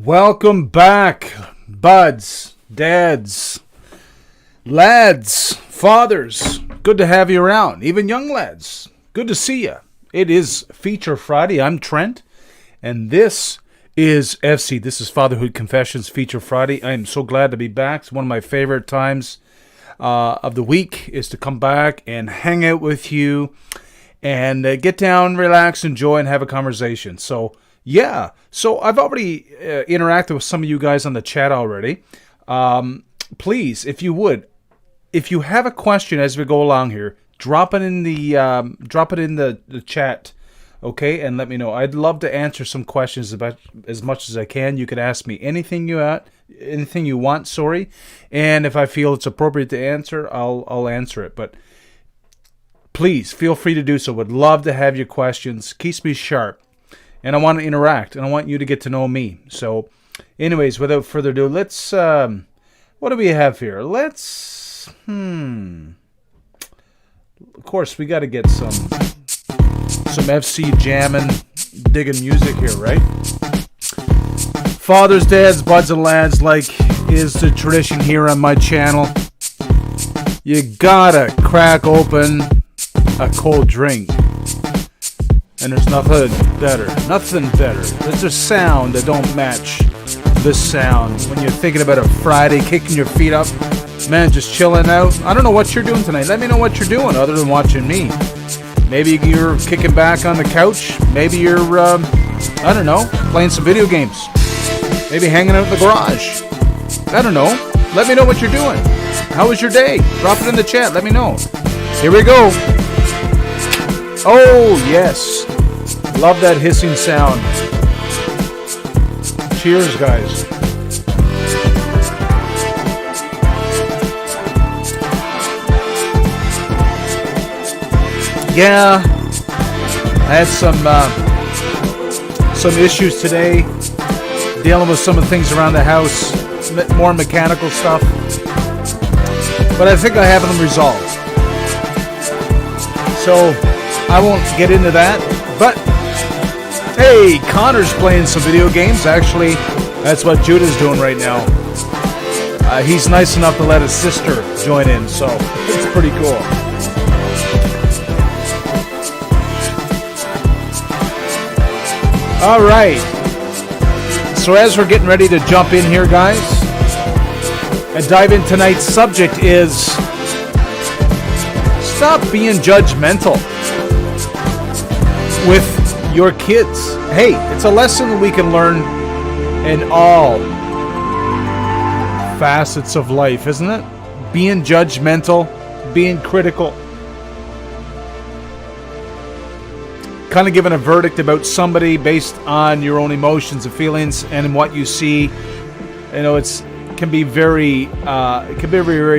Welcome back, buds, dads, lads, fathers. Good to have you around. Even young lads. Good to see you. It is Feature Friday. I'm Trent, and this is FC. This is Fatherhood Confessions Feature Friday. I am so glad to be back. It's one of my favorite times of the week is to come back and hang out with you and get down, relax, enjoy, and have a conversation. So I've already interacted with some of you guys on the chat already. Please, if you would, if you have a question as we go along here, drop it in the chat, okay, and let me know. I'd love to answer some questions about as much as I can. You can ask me anything you want, and if I feel it's appropriate to answer, I'll answer it. But please feel free to do so. Would love to have your questions. Keeps me sharp. And I want to interact, and I want you to get to know me. So, anyways, without further ado, let's, what do we have here? Let's, of course, we got to get some FC jamming, digging music here, right? Fathers, dads, buds, and lads, like is the tradition here on my channel. You gotta crack open a cold drink. And there's nothing better. There's a sound that don't match this sound. When you're thinking about a Friday, kicking your feet up, man, just chilling out. I don't know what you're doing tonight. Let me know what you're doing other than watching me. Maybe you're kicking back on the couch. Maybe you're, I don't know, playing some video games. Maybe hanging out in the garage. I don't know. Let me know what you're doing. How was your day? Drop it in the chat. Let me know. Here we go. Oh, yes. Love that hissing sound. Cheers, guys. Yeah, I had some issues today, dealing with some of the things around the house, more mechanical stuff, but I think I have them resolved. So I won't get into that, but hey, Connor's playing some video games. Actually, that's what Judah's doing right now. He's nice enough to let his sister join in, so it's pretty cool. All right, so as we're getting ready to jump in here, guys, and dive in, tonight's subject is stop being judgmental with your kids. Hey, it's a lesson we can learn in all facets of life, isn't it? Being judgmental, being critical, kind of giving a verdict about somebody based on your own emotions and feelings and what you see. You know, it can be very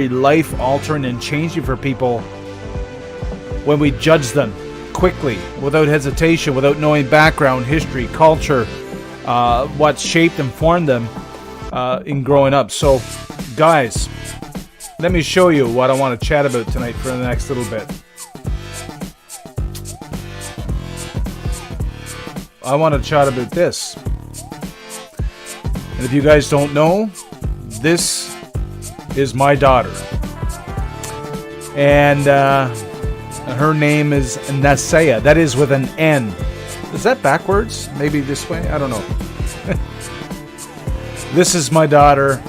life altering and changing for people when we judge them quickly, without hesitation, without knowing background, history, culture, what shaped and formed them in growing up. So, guys, let me show you what I want to chat about tonight for the next little bit. I want to chat about this. And if you guys don't know, this is my daughter. And her name is Nasaya. That is with an N. Is that backwards? Maybe this way? I don't know. This is my daughter.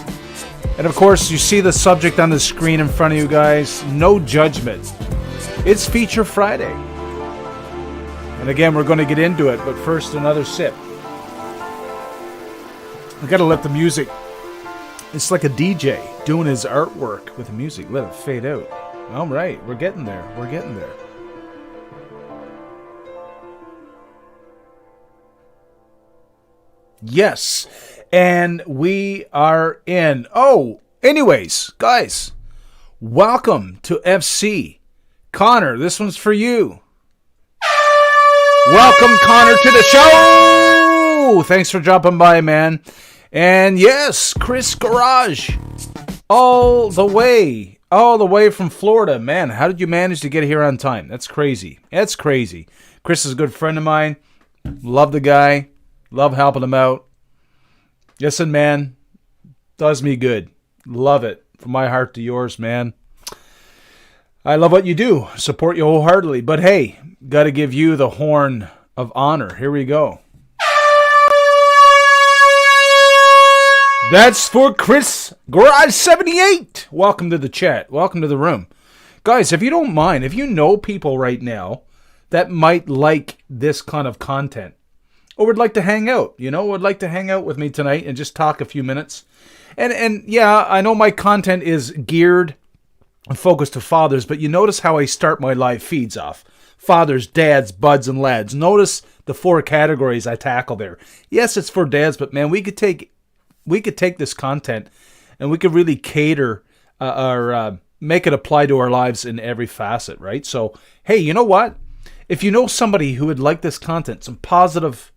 And of course, you see the subject on the screen in front of you guys. No judgment. It's Feature Friday. And again, we're going to get into it, but first, another sip. I got to let the music... It's like a DJ doing his artwork with the music. Let it fade out. All right, we're getting there. Yes, and we are in. Oh, anyways, guys, welcome to FC. Connor, this one's for you. Welcome, Connor, to the show. Thanks for dropping by, man. And yes, Chris Garage, all the way from Florida. Man, how did you manage to get here on time? That's crazy. Chris is a good friend of mine. Love the guy. Love helping him out. Listen, man, does me good. Love it. From my heart to yours, man. I love what you do. Support you wholeheartedly. But hey, got to give you the horn of honor. Here we go. That's for Chris Garage 78. Welcome to the chat. Welcome to the room. Guys, if you don't mind, if you know people right now that might like this kind of content or would like to hang out, would like to hang out with me tonight and just talk a few minutes. And yeah, I know my content is geared and focused to fathers, but you notice how I start my live feeds off. Fathers, dads, buds, and lads. Notice the 4 categories I tackle there. Yes, it's for dads, but man, we could take this content and we could really cater or make it apply to our lives in every facet, right? So, hey, you know what? If you know somebody who would like this content, some positive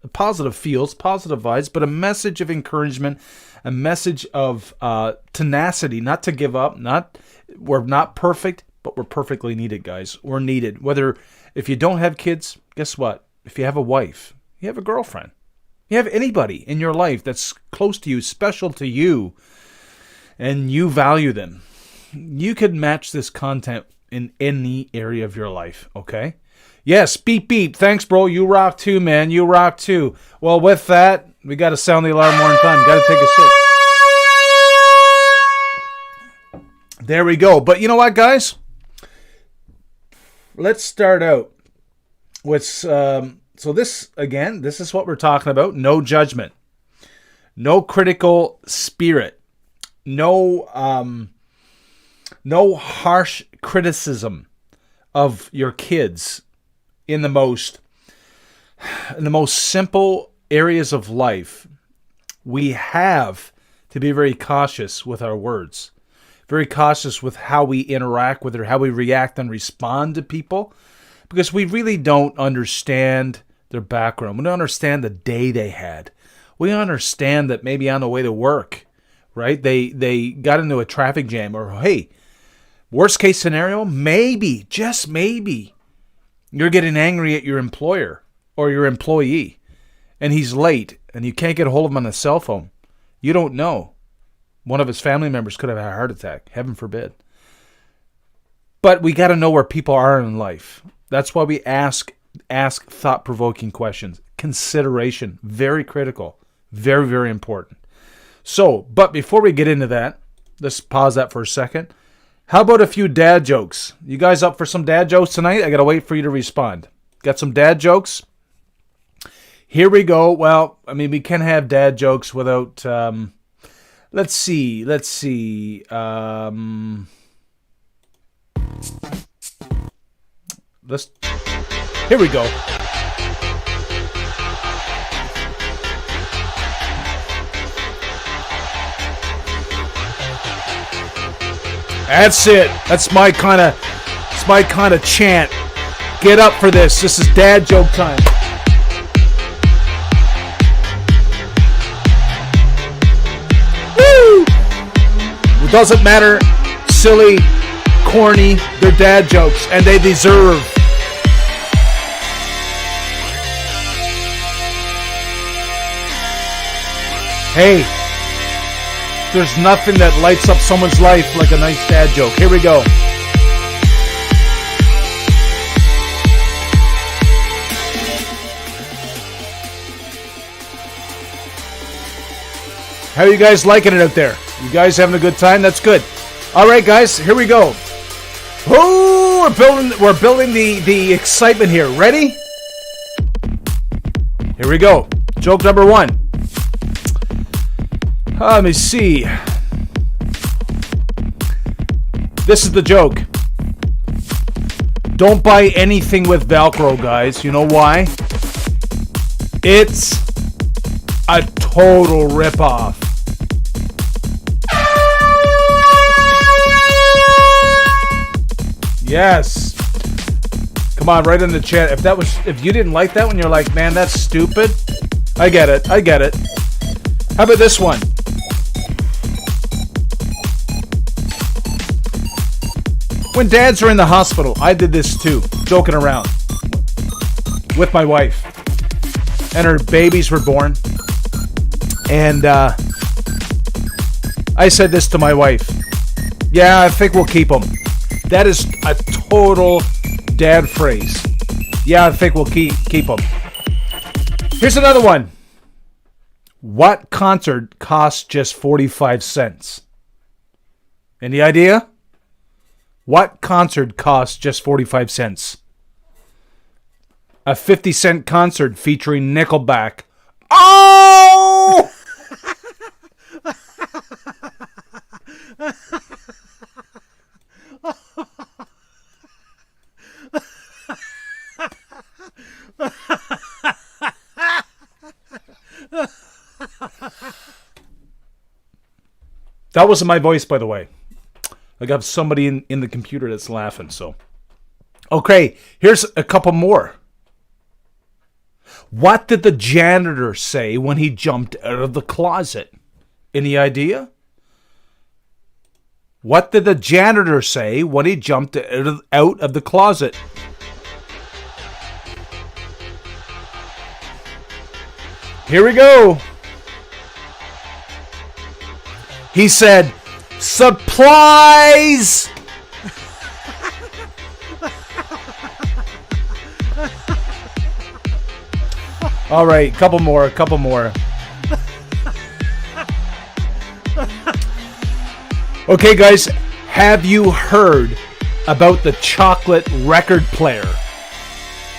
feels, positive vibes, but a message of encouragement, a message of tenacity, not to give up. We're not perfect, but we're perfectly needed, guys. We're needed. If you don't have kids, guess what? If you have a wife, you have a girlfriend, you have anybody in your life that's close to you, special to you, and you value them, you could match this content in any area of your life, okay? Yes, beep, beep. Thanks, bro. You rock too, man. You rock too. Well, with that, we got to sound the alarm one time. Got to take a sip. There we go. But you know what, guys? Let's start out with... so this is what we're talking about. No judgment. No critical spirit. No harsh criticism of your kids in the most simple areas of life. We have to be very cautious with our words, very cautious with how we interact with or how we react and respond to people, because we really don't understand their background. We don't understand the day they had. We understand that maybe on the way to work, right, they got into a traffic jam, or hey, worst case scenario, maybe, just maybe, you're getting angry at your employer or your employee, and he's late, and you can't get a hold of him on a cell phone. You don't know. One of his family members could have had a heart attack. Heaven forbid. But we got to know where people are in life. That's why we ask thought-provoking questions. Consideration, very critical. Very, very important. So, but before we get into that, let's pause that for a second. How about a few dad jokes? You guys up for some dad jokes tonight? I got to wait for you to respond. Got some dad jokes? Here we go. Well, I mean, we can have dad jokes without... Let's see. Here we go. That's it. That's my kind of chant. Get up for this. This is dad joke time. Woo! It doesn't matter. Silly, corny, they're dad jokes, and they deserve. Hey, there's nothing that lights up someone's life like a nice dad joke. Here we go. How are you guys liking it out there? You guys having a good time? That's good. All right, guys, here we go. Oh, we're building the excitement here. Ready? Here we go. Joke number 1. Let me see. This is the joke. Don't buy anything with Velcro, guys. You know why? It's a total ripoff. Yes. Come on, right in the chat. If you didn't like that one, you're like, man, that's stupid. I get it. How about this one? When dads are in the hospital, I did this too, joking around with my wife, and her babies were born, and I said this to my wife. Yeah, I think we'll keep them. That is a total dad phrase. Yeah, I think we'll keep them. Here's another one. What concert costs just 45 cents? Any idea? What concert costs just 45 cents? A 50-cent concert featuring Nickelback. Oh! That wasn't my voice, by the way. I got somebody in the computer that's laughing, so. Okay, here's a couple more. What did the janitor say when he jumped out of the closet? Any idea? What did the janitor say when he jumped out of the closet? Here we go. He said, "Supplies!" All right, couple more. Okay, guys, have you heard about the chocolate record player?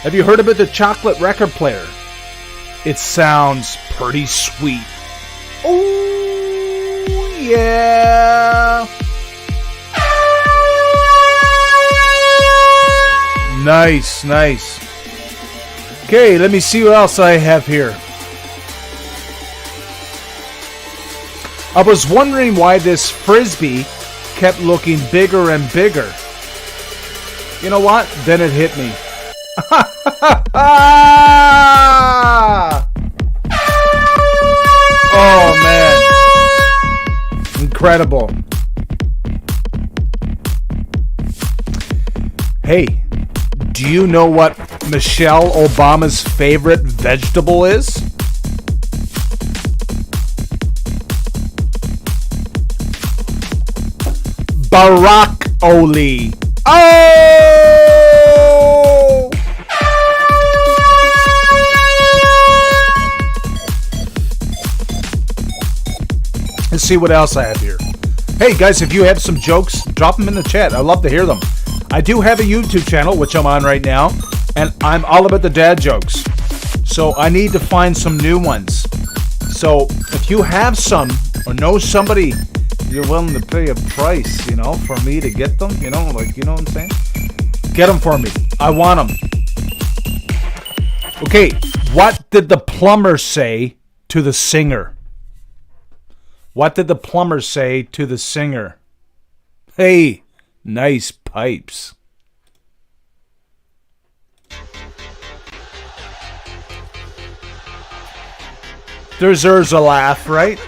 Have you heard about the chocolate record player? It sounds pretty sweet. Oh, yeah. Nice. Okay, let me see what else I have here. I was wondering why this frisbee kept looking bigger and bigger. You know what? Then it hit me. Oh, man. Incredible. Hey, do you know what Michelle Obama's favorite vegetable is? Broccoli. Oh! Let's see what else I have here. Hey guys, if you have some jokes, drop them in the chat. I'd love to hear them. I do have a YouTube channel, which I'm on right now, and I'm all about the dad jokes. So I need to find some new ones. So if you have some or know somebody you're willing to pay a price, for me to get them, you know what I'm saying? Get them for me. I want them. Okay, what did the plumber say to the singer? What did the plumber say to the singer? Hey, nice pipes. Deserves a laugh, right?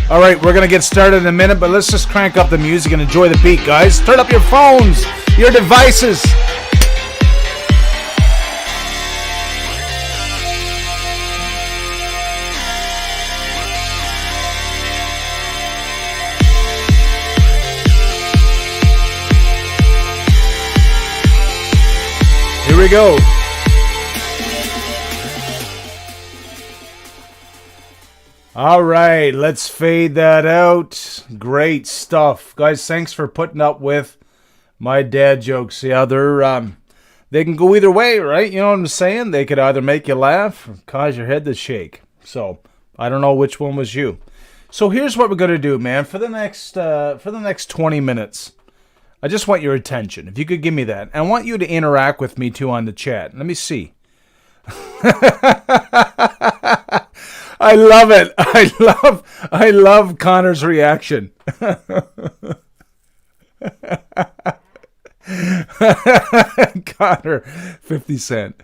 All right, we're going to get started in a minute, but let's just crank up the music and enjoy the beat, guys. Turn up your phones, your devices. Here we go. All right, let's fade that out. Great stuff. Guys, thanks for putting up with my dad jokes. Yeah, they can go either way, right? You know what I'm saying? They could either make you laugh or cause your head to shake. So, I don't know which one was you. So, here's what we're going to do, man. For the next 20 minutes, I just want your attention. If you could give me that. I want you to interact with me, too, on the chat. Let me see. I love it. I love Connor's reaction. Connor, 50 Cent.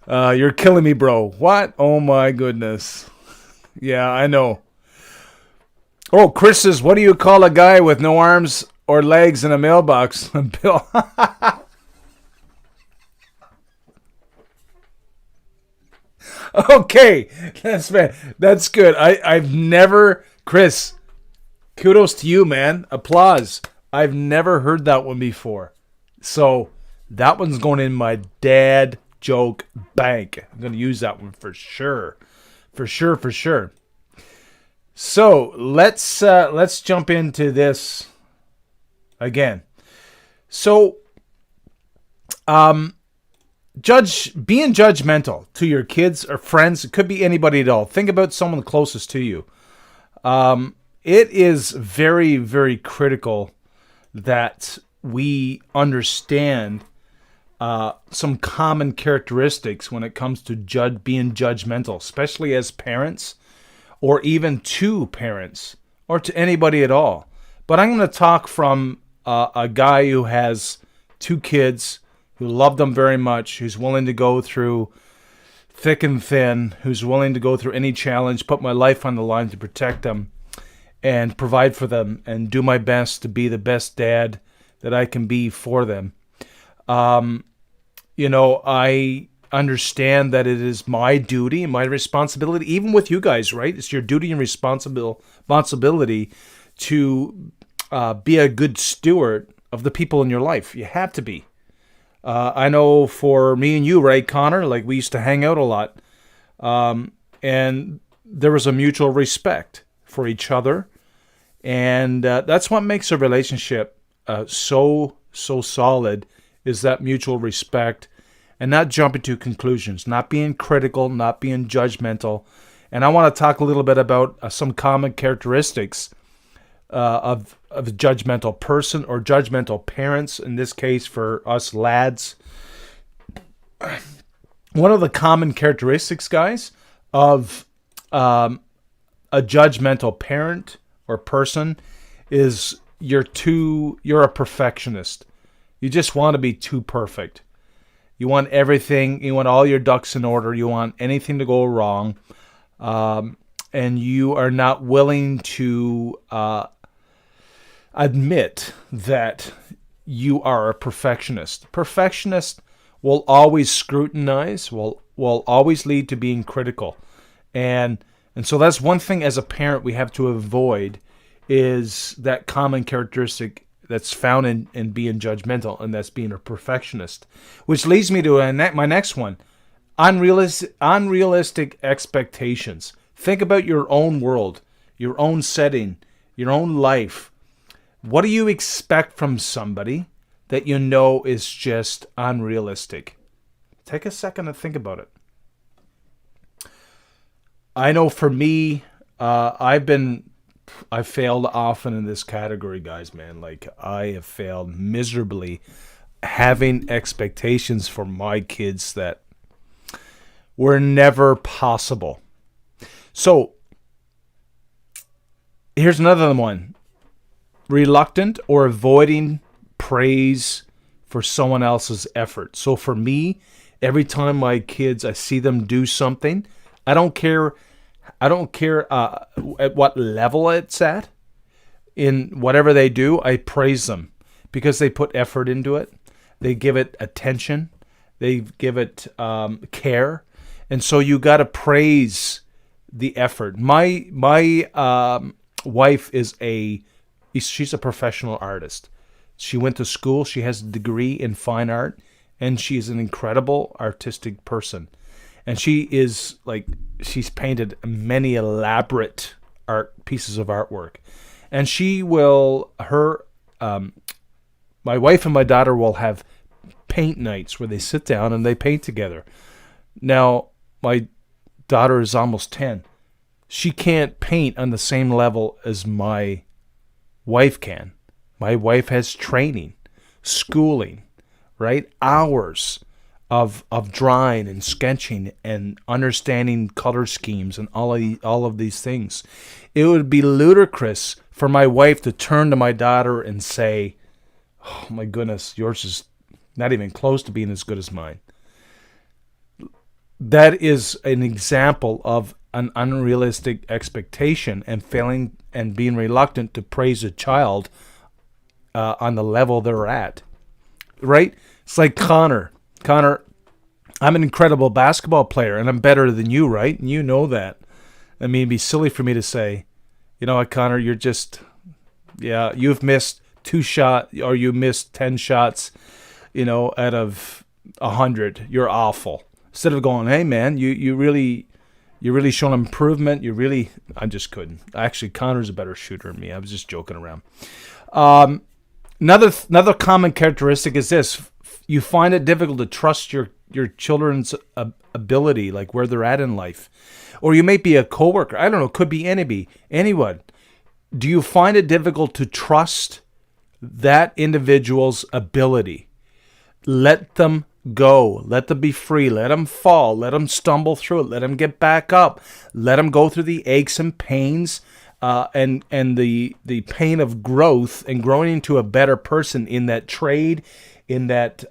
You're killing me, bro. What? Oh my goodness. Yeah, I know. Oh, Chris says, what do you call a guy with no arms or legs in a mailbox? Bill. Okay, that's good. I've never, Chris, kudos to you, man. Applause. I've never heard that one before. So that one's going in my dad joke bank. I'm going to use that one for sure. For sure, for sure. So let's jump into this again. So being judgmental to your kids or friends, it could be anybody at all. Think about someone closest to you. It is very, very critical that we understand some common characteristics when it comes to being judgmental, especially as parents or even to parents or to anybody at all. But I'm going to talk from a guy who has 2 kids, who love them very much, who's willing to go through thick and thin, who's willing to go through any challenge, put my life on the line to protect them and provide for them and do my best to be the best dad that I can be for them. I understand that it is my duty and my responsibility, even with you guys, right? It's your duty and responsibility to be a good steward of the people in your life. You have to be. I know for me and you, right, Connor, like we used to hang out a lot. And there was a mutual respect for each other. And that's what makes a relationship so solid, is that mutual respect and not jumping to conclusions, not being critical, not being judgmental. And I want to talk a little bit about some common characteristics of a judgmental person or judgmental parents, in this case for us lads. One of the common characteristics, guys, of a judgmental parent or person is you're a perfectionist. You just want to be too perfect. You want everything, you want all your ducks in order, you want anything to go wrong, and you are not willing to admit that you are a perfectionist. Perfectionist will always scrutinize, will always lead to being critical. And so that's one thing as a parent we have to avoid, is that common characteristic that's found in being judgmental, and that's being a perfectionist. Which leads me to my next one. Unrealistic expectations. Think about your own world, your own setting, your own life. What do you expect from somebody that you know is just unrealistic? Take a second to think about it. I know for me, I failed often in this category, guys, man. Like, I have failed miserably having expectations for my kids that were never possible. So, here's another one. Reluctant or avoiding praise for someone else's effort. So for me, every time my kids, I see them do something, I don't care at what level it's at. In whatever they do, I praise them because they put effort into it. They give it attention. They give it care. And so you got to praise the effort. My wife she's a professional artist. She went to school. She has a degree in fine art, and she's an incredible artistic person. And she's painted many elaborate pieces of artwork. And my wife and my daughter will have paint nights where they sit down and they paint together. Now, my daughter is almost 10. She can't paint on the same level as my wife can. My wife has training, schooling, right? Hours of drawing and sketching and understanding color schemes and all of these things. It would be ludicrous for my wife to turn to my daughter and say, "Oh my goodness, yours is not even close to being as good as mine." That is an example of an unrealistic expectation and failing and being reluctant to praise a child on the level they're at, right? It's like Connor. Connor, I'm an incredible basketball player, and I'm better than you, right? And you know that. I mean, it'd be silly for me to say, you know what, Connor, you're just, you've missed 2 shots, or you missed 10 shots, out of 100. You're awful. Instead of going, hey, man, you really shown improvement. I'm just kidding. Actually, Connor's a better shooter than me. I was just joking around. Another common characteristic is this. You find it difficult to trust your children's ability, like where they're at in life. Or you may be a coworker. I don't know. Could be anyone. Do you find it difficult to trust that individual's ability? Let them go. Let them be free. Let them fall. Let them stumble through it. Let them get back up. Let them go through the aches and pains and the pain of growth and growing into a better person in that trade, in that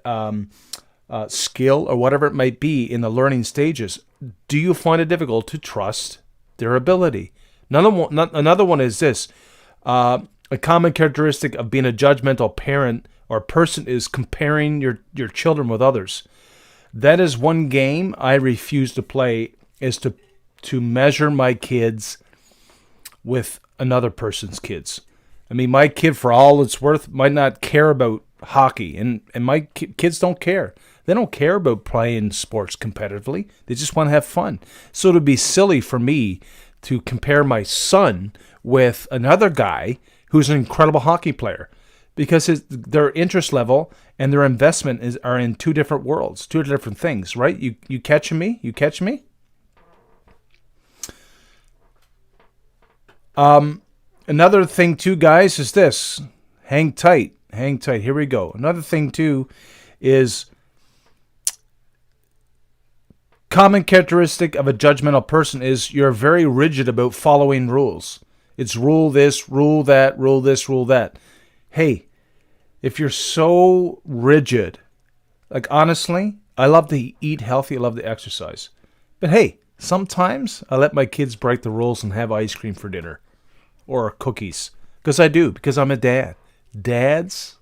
skill, or whatever it might be in the learning stages. Do you find it difficult to trust their ability? Another one is this. A common characteristic of being a judgmental parent or person is comparing your children with others. That is one game I refuse to play, is to measure my kids with another person's kids. I mean, my kid, for all it's worth, might not care about hockey, and my kids don't care. They don't care about playing sports competitively. They just want to have fun. So it would be silly for me to compare my son with another guy who's an incredible hockey player, because their interest level and their investment are in 2 different worlds, 2 different things, right? You catching me? You catch me? Another thing too, guys, is this. Hang tight. Here we go. Another thing too is common characteristic of a judgmental person is you're very rigid about following rules. It's rule this, rule that, rule this, rule that. Hey, if you're so rigid, like honestly, I love to eat healthy, I love to exercise. But hey, sometimes I let my kids break the rules and have ice cream for dinner or cookies. Because I'm a dad. Dads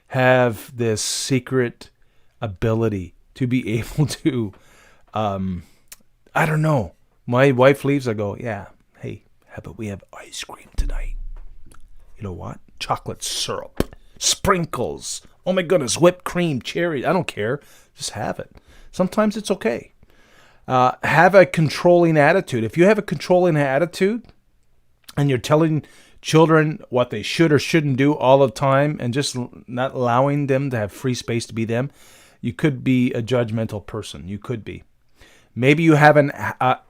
have this secret ability to be able to, I don't know. My wife leaves, I go, yeah, hey, how about we have ice cream tonight? You know what? Chocolate syrup, sprinkles, oh my goodness, whipped cream, cherry. I don't care. Just have it. Sometimes it's okay. Have a controlling attitude. If you have a controlling attitude and you're telling children what they should or shouldn't do all the time and just not allowing them to have free space to be them, you could be a judgmental person. You could be. Maybe you have a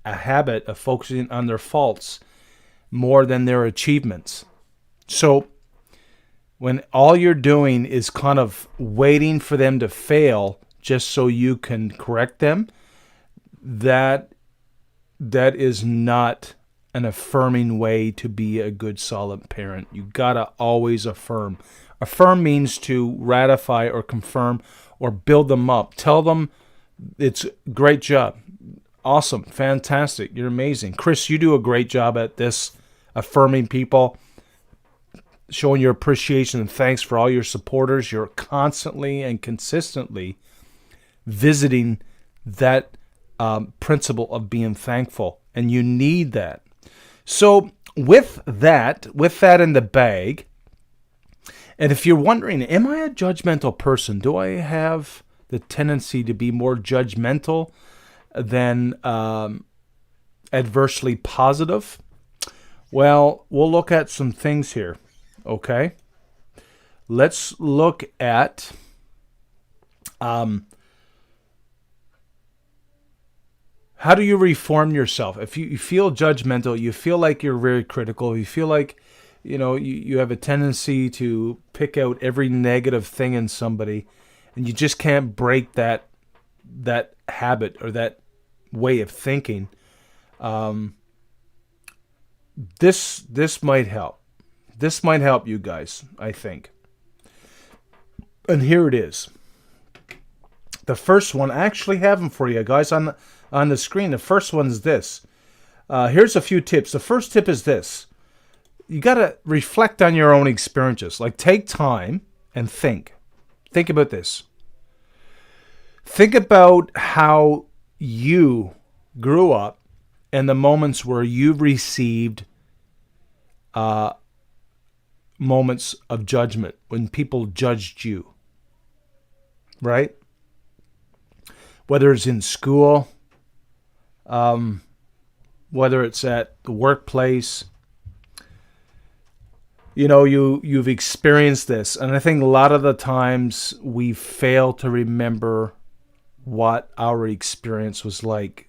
habit of focusing on their faults more than their achievements. So when all you're doing is kind of waiting for them to fail just so you can correct them, that is not an affirming way to be a good, solid parent. You gotta always affirm. Affirm means to ratify or confirm or build them up. Tell them it's great job. Awesome. Fantastic. You're amazing. Chris, you do a great job at this, affirming people, showing your appreciation and thanks for all your supporters. You're constantly and consistently visiting that principle of being thankful, and you need that. So with that in the bag, and if you're wondering, am I a judgmental person? Do I have the tendency to be more judgmental than adversely positive? Well, we'll look at some things here, okay? Let's look at how do you reform yourself? If you feel judgmental, you feel like you're very critical, you feel like you have a tendency to pick out every negative thing in somebody, and you just can't break that habit or that way of thinking. This might help. This might help you guys, I think. And here it is. The first one, I actually have them for you guys on the screen. The first one's this. Here's a few tips. The first tip is this. You got to reflect on your own experiences. Like, take time and think. Think about this. Think about how you grew up and the moments where you received moments of judgment, when people judged you, right? Whether it's in school, whether it's at the workplace, you've experienced this. And I think a lot of the times we fail to remember what our experience was like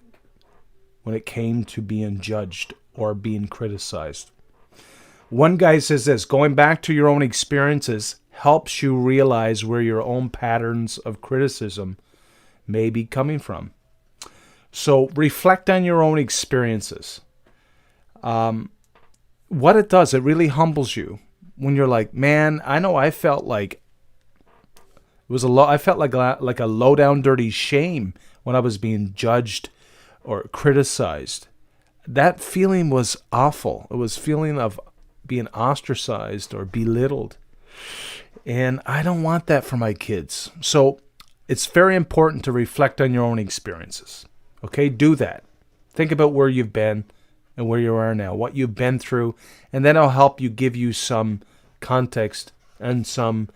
when it came to being judged or being criticized. One guy says this: going back to your own experiences helps you realize where your own patterns of criticism may be coming from. So reflect on your own experiences. What it does, it really humbles you when you're like, man, I know I felt like I felt like a low down dirty shame when I was being judged or criticized. That feeling was awful. It was feeling of being ostracized or belittled. And I don't want that for my kids. So it's very important to reflect on your own experiences. Okay, do that. Think about where you've been and where you are now, what you've been through, and then I'll help you, give you some context and some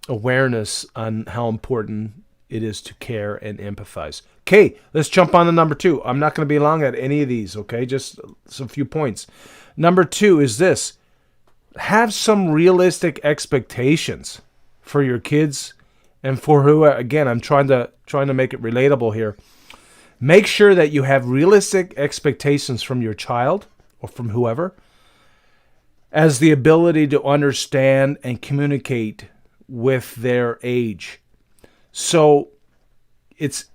awareness on how important it is to care and empathize. Okay, let's jump on to number 2. I'm not going to be long at any of these, okay? Just some few points. Number 2 is this. Have some realistic expectations for your kids and for who, again, I'm trying to make it relatable here. Make sure that you have realistic expectations from your child or from whoever as the ability to understand and communicate with their age. So it's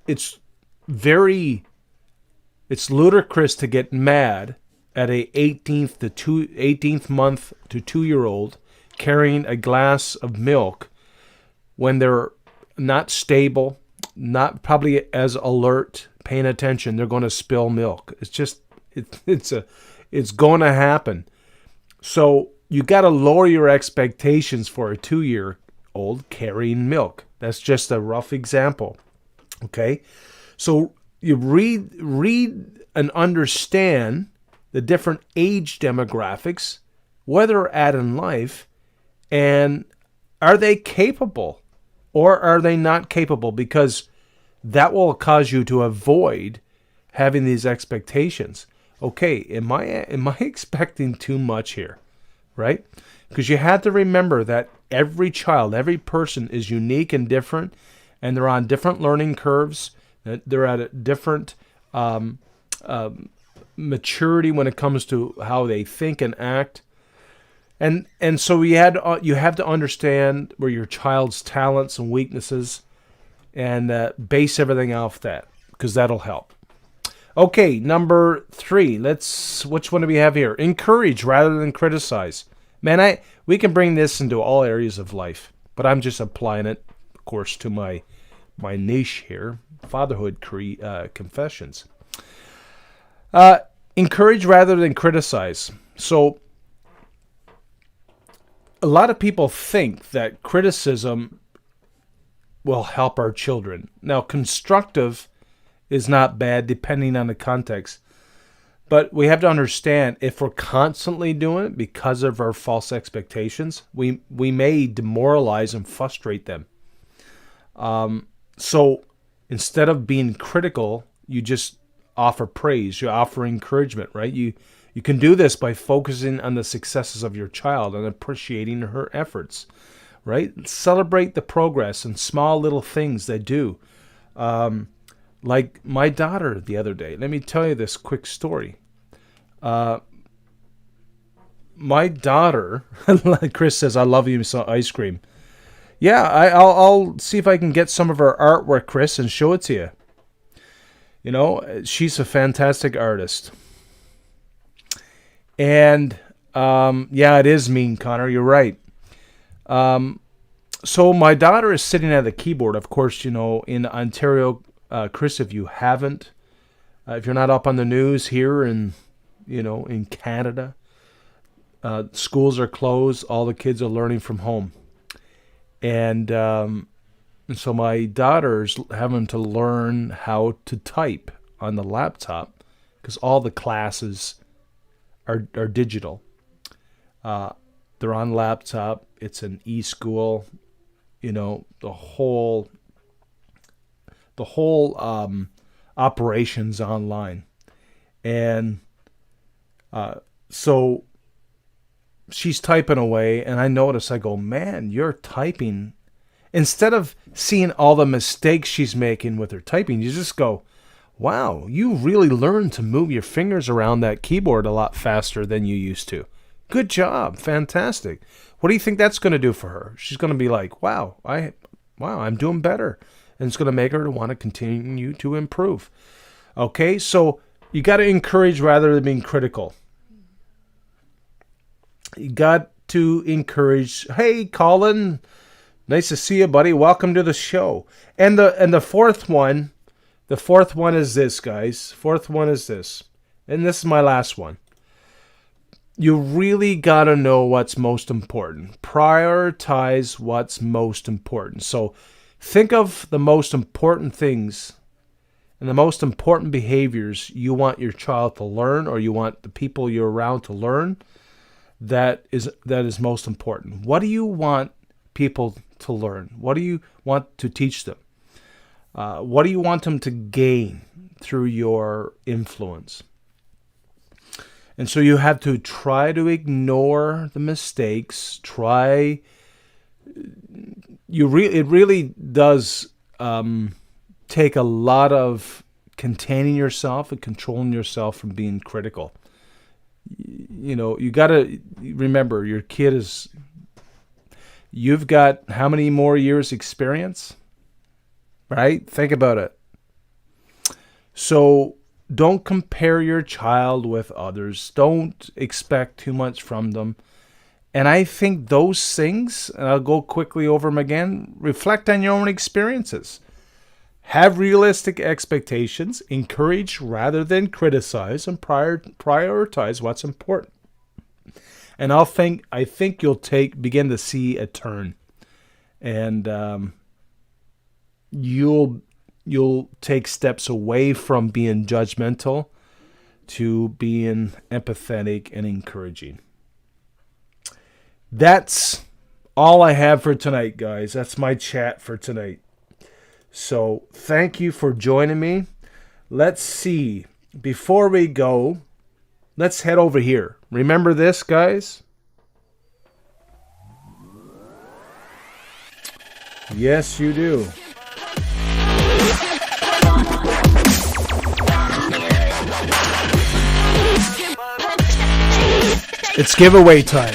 ludicrous to get mad at a 18th month to 2-year-old carrying a glass of milk when they're not stable, not probably as alert, paying attention. They're going to spill milk. It's going to happen. So you got to lower your expectations for a 2-year-old carrying milk. That's just a rough example. Okay? So you read and understand the different age demographics, where they're at in life, and are they capable or are they not capable? Because that will cause you to avoid having these expectations. Okay, am I expecting too much here? Right? Because you have to remember that every child, every person is unique and different, and they're on different learning curves. They're at a different maturity when it comes to how they think and act. And so you have to understand where your child's talents and weaknesses and base everything off that, because that'll help. Okay, number 3. Which one do we have here? Encourage rather than criticize. Man, we can bring this into all areas of life, but I'm just applying it, of course, to my niche here, Fatherhood Confessions. Encourage rather than criticize. So a lot of people think that criticism will help our children. Now, constructive is not bad depending on the context. But we have to understand, if we're constantly doing it because of our false expectations, we may demoralize and frustrate them. So instead of being critical, you just offer praise. You offer encouragement, right? You can do this by focusing on the successes of your child and appreciating her efforts, right? Celebrate the progress and small little things they do. Like my daughter the other day. Let me tell you this quick story. My daughter, like Chris says, I love you some ice cream. Yeah, I'll see if I can get some of her artwork, Chris, and show it to you. You know, she's a fantastic artist. And, yeah, it is mean, Connor. You're right. So my daughter is sitting at the keyboard. Of course, in Ontario, Chris, if you haven't, if you're not up on the news here in Canada, schools are closed. All the kids are learning from home. And so my daughter's having to learn how to type on the laptop because all the classes are digital. They're on laptop. It's an e-school. The whole operations online. And so she's typing away, and I go, man, you're typing. Instead of seeing all the mistakes she's making with her typing, you just go, wow, you really learned to move your fingers around that keyboard a lot faster than you used to. Good job. Fantastic. What do you think that's going to do for her? She's going to be like, wow, I'm doing better. And it's going to make her want to continue to improve. Okay, so you got to encourage rather than being critical. You got to encourage. Hey, Colin, nice to see you, buddy. Welcome to the show. And the fourth one is this, guys. Fourth one is this. And this is my last one. You really got to know what's most important. Prioritize what's most important. So think of the most important things and the most important behaviors you want your child to learn, or you want the people you're around to learn. That is most important. What do you want people to learn? What do you want to teach them? What do you want them to gain through your influence? And so you have to try to ignore the mistakes. It really does take a lot of containing yourself and controlling yourself from being critical. You got to remember your kid you've got how many more years experience, right? Think about it. So don't compare your child with others. Don't expect too much from them. And I think those things, and I'll go quickly over them again, reflect on your own experiences. Have realistic expectations, encourage rather than criticize, and prioritize what's important. And I think you'll begin to see a turn, and you'll take steps away from being judgmental to being empathetic and encouraging. That's all I have for tonight, guys. That's my chat for tonight. So thank you for joining me. Let's see. Before we go, let's head over here. Remember this, guys? Yes, you do. It's giveaway time.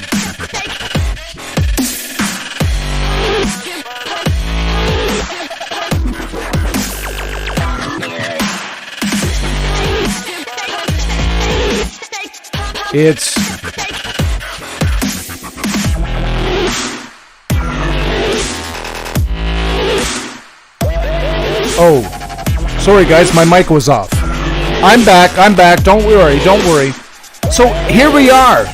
Oh, sorry guys, my mic was off. I'm back. Don't worry. So here we are.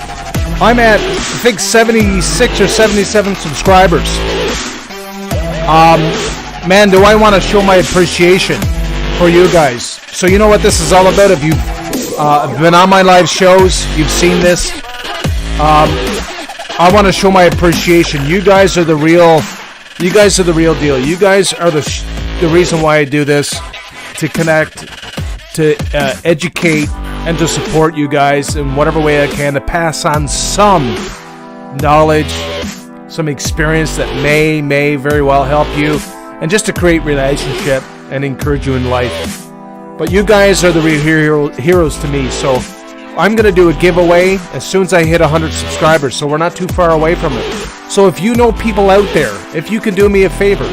I'm at, I think, 76 or 77 subscribers. Man, do I want to show my appreciation for you guys. So you know what this is all about. If you've been on my live shows, you've seen this. I want to show my appreciation. You guys are the real deal. You guys are the reason why I do this, to connect, to educate, and to support you guys in whatever way I can, to pass on some knowledge, some experience that may very well help you, and just to create relationship and encourage you in life. But you guys are the real heroes to me, so I'm going to do a giveaway as soon as I hit 100 subscribers, so we're not too far away from it. So if you know people out there, if you can do me a favor,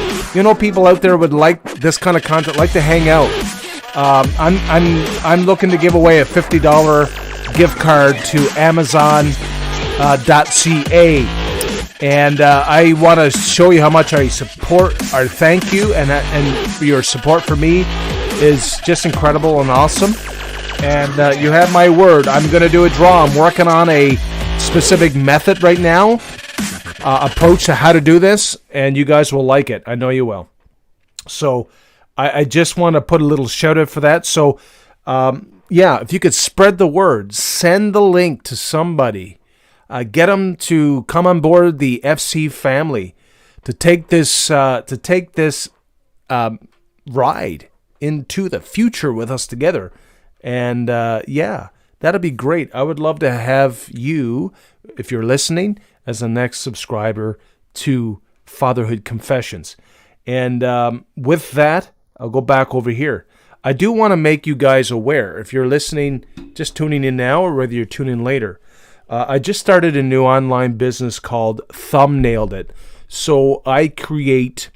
people out there would like this kind of content, like to hang out. I'm looking to give away a $50 gift card to Amazon.ca. And I want to show you how much I support or thank you, and your support for me is just incredible and awesome. And you have my word. I'm going to do a draw. I'm working on a specific method right now, approach to how to do this, and you guys will like it. I know you will. So I just want to put a little shout out for that. So if you could spread the word, send the link to somebody. Get them to come on board the FC family to take this ride into the future with us together. And that'd be great. I would love to have you, if you're listening, as the next subscriber to Fatherhood Confessions. And with that, I'll go back over here. I do want to make you guys aware, if you're listening, just tuning in now, or whether you're tuning in later, I just started a new online business called Thumbnailed It. So I create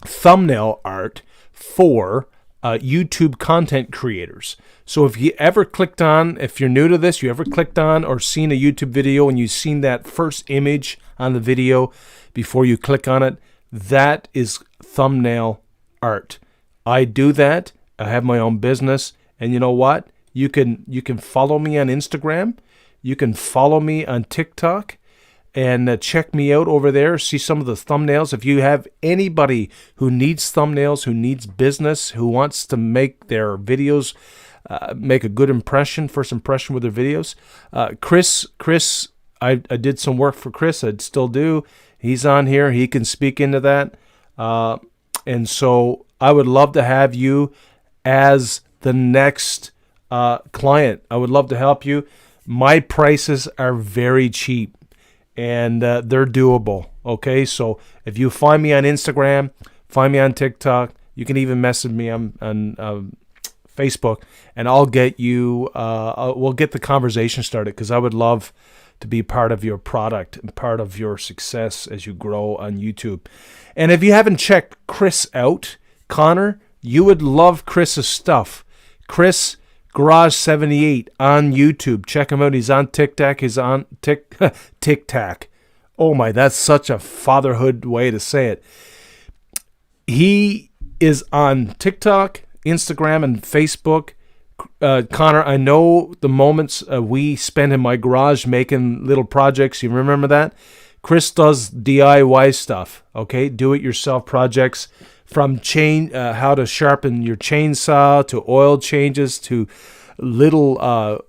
thumbnail art for YouTube content creators. So if you ever clicked on, if you're new to this, you ever clicked on or seen a YouTube video and you've seen that first image on the video before you click on it, that is thumbnail art. I do that. I have my own business. And you know what? You can follow me on Instagram. You can follow me on TikTok and check me out over there. See some of the thumbnails. If you have anybody who needs thumbnails, who needs business, who wants to make their videos, make a good impression, first impression with their videos. Chris, I did some work for Chris. I still do. He's on here. He can speak into that. And so I would love to have you as the next client. I would love to help you. My prices are very cheap, and they're doable, okay? So if you find me on Instagram, find me on TikTok, you can even message me on Facebook, and I'll get you, we'll get the conversation started, because I would love to be part of your product and part of your success as you grow on YouTube. And if you haven't checked Chris out, Connor, you would love Chris's stuff. Chris Garage 78 on YouTube. Check him out. He's on TikTok. He's on TikTok. Oh my, that's such a fatherhood way to say it. He is on TikTok, Instagram, and Facebook. Connor, I know the moments we spend in my garage making little projects. You remember that? Chris does DIY stuff, okay? Do-it-yourself projects, from how to sharpen your chainsaw, to oil changes, to little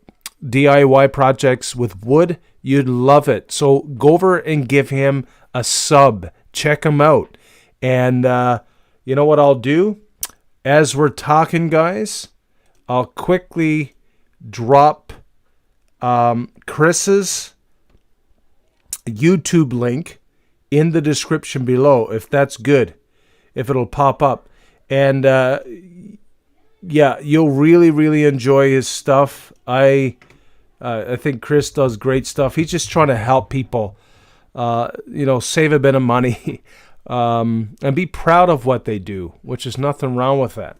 DIY projects with wood. You'd love it. So go over and give him a sub. Check him out. And you know what I'll do? As we're talking, guys, I'll quickly drop Chris's YouTube link in the description below, if that's good, if it'll pop up. And you'll really, really enjoy his stuff. I think Chris does great stuff. He's just trying to help people, save a bit of money and be proud of what they do, which is nothing wrong with that.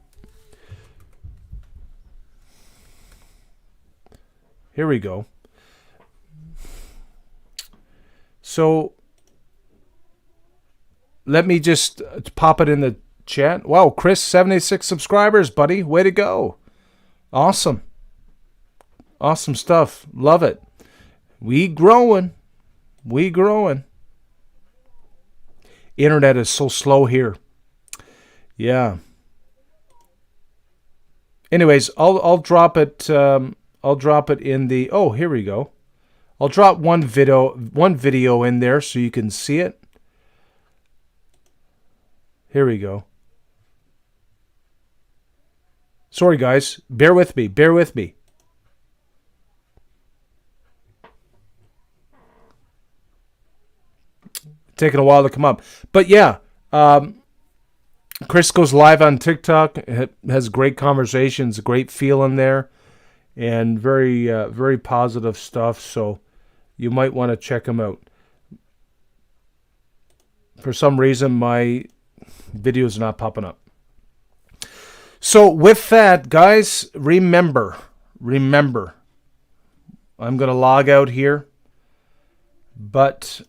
Here we go. So let me just pop it in the chat. Wow, Chris, 76 subscribers, buddy. Way to go. Awesome. Awesome stuff. Love it. We growing. Internet is so slow here. Yeah. Anyways, I'll drop it. I'll drop it in the. Oh, here we go. I'll drop one video in there so you can see it. Here we go. Sorry, guys. Bear with me. Taking a while to come up. But yeah, Chris goes live on TikTok. Has great conversations, great feeling there, and very, very positive stuff. So you might want to check him out. For some reason, my videos are not popping up. So with that, guys, remember, I'm going to log out here, but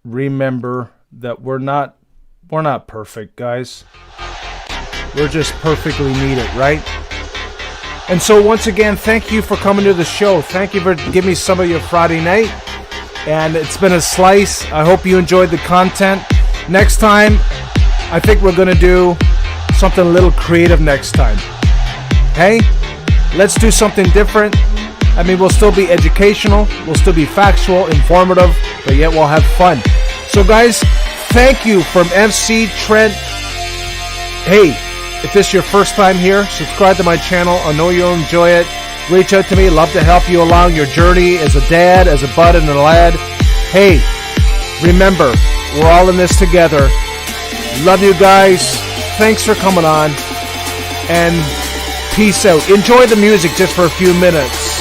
remember that we're not perfect, guys. We're just perfectly needed, right? And so once again, thank you for coming to the show. Thank you for giving me some of your Friday night. And it's been a slice. I hope you enjoyed the content. Next time, I think we're going to do something a little creative next time. Hey, let's do something different. I mean, we'll still be educational. We'll still be factual, informative, but yet we'll have fun. So guys, thank you from MC Trent. Hey, if this is your first time here, subscribe to my channel. I know you'll enjoy it. Reach out to me. Love to help you along your journey as a dad, as a bud, and a lad. Hey, remember, we're all in this together. Love you guys. Thanks for coming on. And peace out. Enjoy the music just for a few minutes.